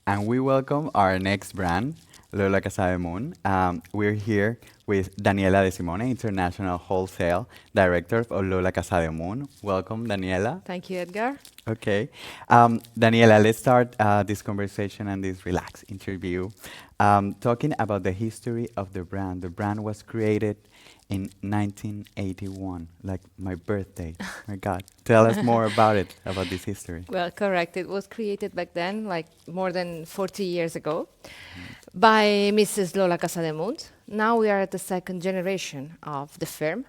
And we welcome our next brand, Lola Casademunt. We're here with Daniela De Simone, International Wholesale Director of Lola Casademunt. Welcome, Daniela. Thank you, Edgar. Okay. Daniela, let's start this conversation and this relaxed interview talking about the history of the brand. The brand was created in 1981, like my birthday. My God. Tell us more about it, about this history. Well, correct. It was created back then, like more than 40 years ago, by Mrs. Lola Casademunt. Now we are at the second generation of the firm.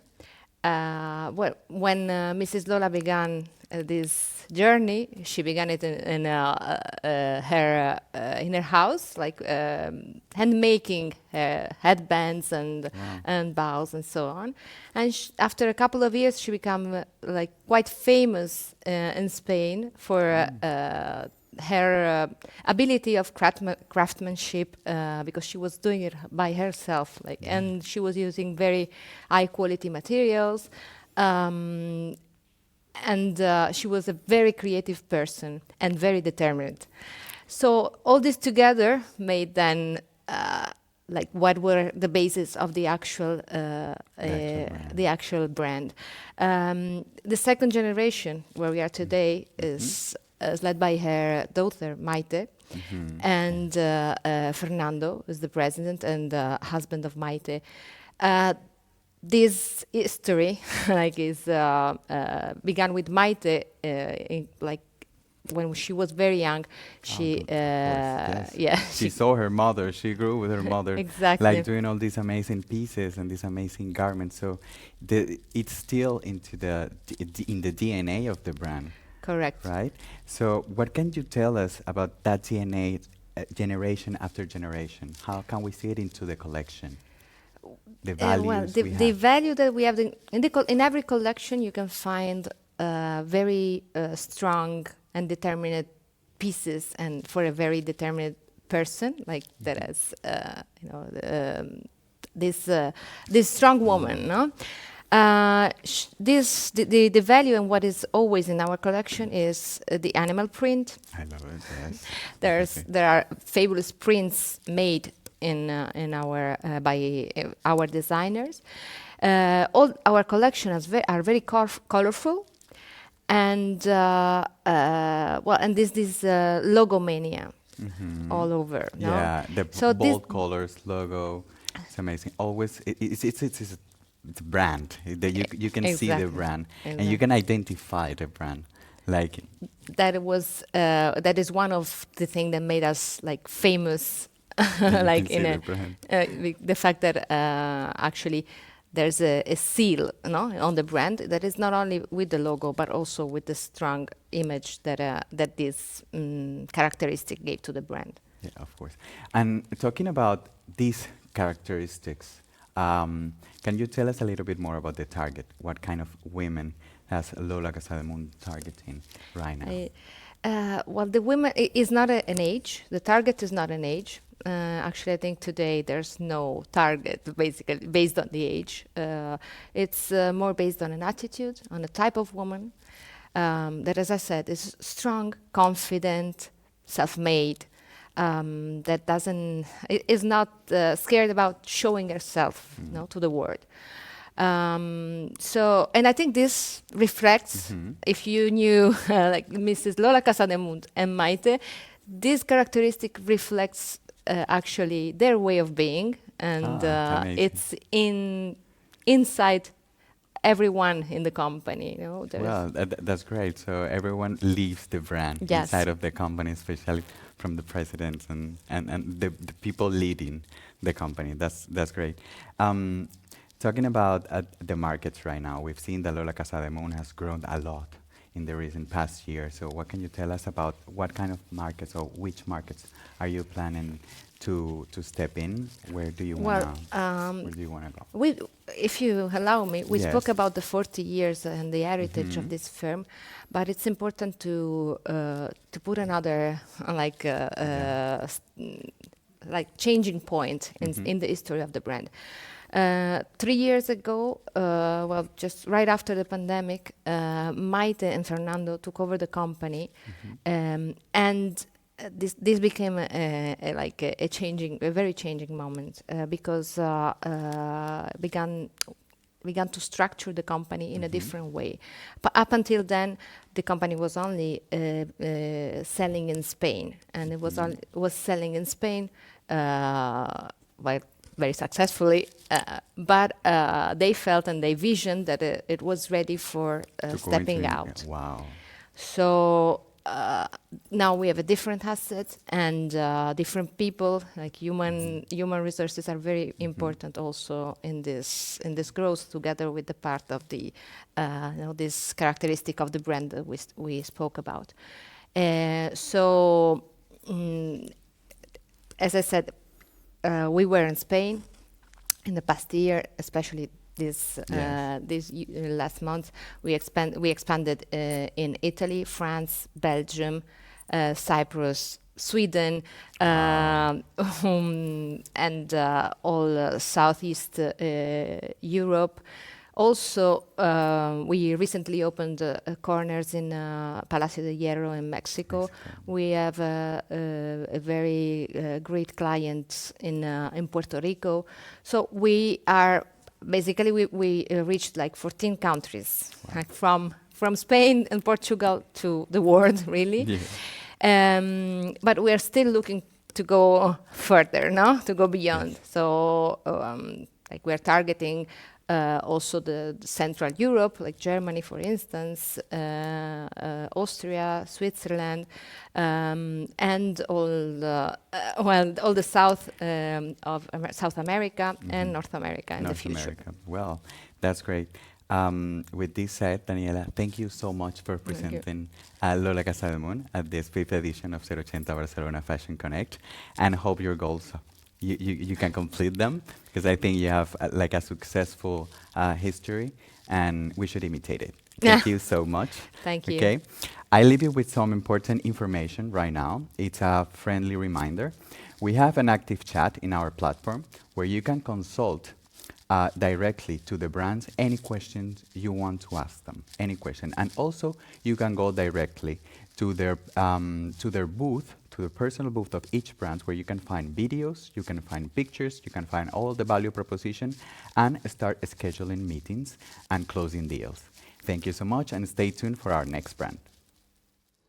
When Mrs. Lola began this journey, she began it in her house, like hand making headbands Wow. and bows and so on. And after a couple of years, she became like quite famous in Spain for her ability of craftsmanship, because she was doing it by herself, like, and she was using very high quality materials, and she was a very creative person and very determined. So all this together made then like what were the basis of Brand. the actual brand. The second generation, where we are today, is led by her daughter Maite, and Fernando is the president and husband of Maite. This history like is began with Maite like when she was very young. She Of course, yes. yeah She saw her mother. She grew with her mother, exactly like doing all these amazing pieces and these amazing garments. So it's still into in the DNA of the brand, correct. right? So what can you tell us about that DNA, generation after generation? How can we see it into the collection? The values we The have. value that we have in every collection, you can find very strong and determined pieces, and for a very determined person like that has this strong woman, no? The value and what is always in our collection is the animal print. I love it. Yes. There are fabulous prints made in our by our designers. All our collections are very colorful, and and this logomania all over. No? Yeah, the So this bold colors, logo, it's amazing. Always, it's a brand. You can see the exactly brand and you exactly. can identify the brand. Like, That is one of the things that made us like famous, and you can like see in the brand. the fact that actually there's a seal, no, on the brand that is not only with the logo but also with the strong image that this characteristic gave to the brand. Yeah, of course. And talking about these characteristics, can you tell us a little bit more about the target? What kind of women has Lola Casademunt targeting right now? Well, the women is not an age. The target is not an age. Actually, I think today there's no target basically based on the age. It's more based on an attitude, on a type of woman that, as I said, is strong, confident, self-made. That is not scared about showing herself, no, to the world. And I think this reflects, if you knew like Mrs. Lola Casademunt and Maite, this characteristic reflects actually their way of being, and It's amazing. it's inside everyone in the company. You know, Well, that's great. So everyone leaves the brand yes, inside of the company, especially from the presidents and the people leading the company. That's great. Talking about the markets right now, we've seen that Lola Casademunt has grown a lot in the recent past year. So what can you tell us about what kind of markets or which markets are you planning to step in? Where do you well, wanna where do you wanna go? if you allow me, we Yes. spoke about the 40 years and the heritage of Mhm. this firm, but it's important to put another Yeah. like changing point Mhm. in the history of the brand. 3 years ago, well, just right after the pandemic, Maite and Fernando took over the company, Mhm. and this became a changing, a very changing moment because began to structure the company in a different way. But up until then, the company was only selling in Spain, and it was selling in Spain, well, very successfully. But they felt and they visioned that it was ready for To go into stepping out. wow. So now we have a different asset and different people. Like human resources are very important also in this growth, together with the part of the this characteristic of the brand that we spoke about. So as I said, we were in Spain in the past year, especially this Yes. last month. We expanded in Italy, France, Belgium, Cyprus, Sweden, Wow. and all Southeast Europe. Also, we recently opened corners in Palacio de Hierro in Mexico. Mexico. We have a very great client in Puerto Rico. So we are basically we reached like 14 countries, Wow. like from Spain and Portugal to the world, really. Yeah. But we are still looking to go further, no, to go beyond. Yes. So like we are targeting also the Central Europe, like Germany, for instance, Austria, Switzerland, and all the south of South America and North America in the North future. America. Well, that's great. With this said, Daniela, thank you so much for Thank you. presenting Lola Casademunt at this fifth edition of 080 Barcelona Fashion Connect, and hope your goals, you can complete them, because I think you have like a successful history, and we should imitate it. Thank you so much. Thank you. Okay, I leave you with some important information right now. It's a friendly reminder. We have an active chat in our platform where you can consult directly to the brands any questions you want to ask them, any question. And also, you can go directly to their booth, to the personal booth of each brand, where you can find videos, you can find pictures, you can find all the value proposition, and start scheduling meetings and closing deals. Thank you so much, and stay tuned for our next brand.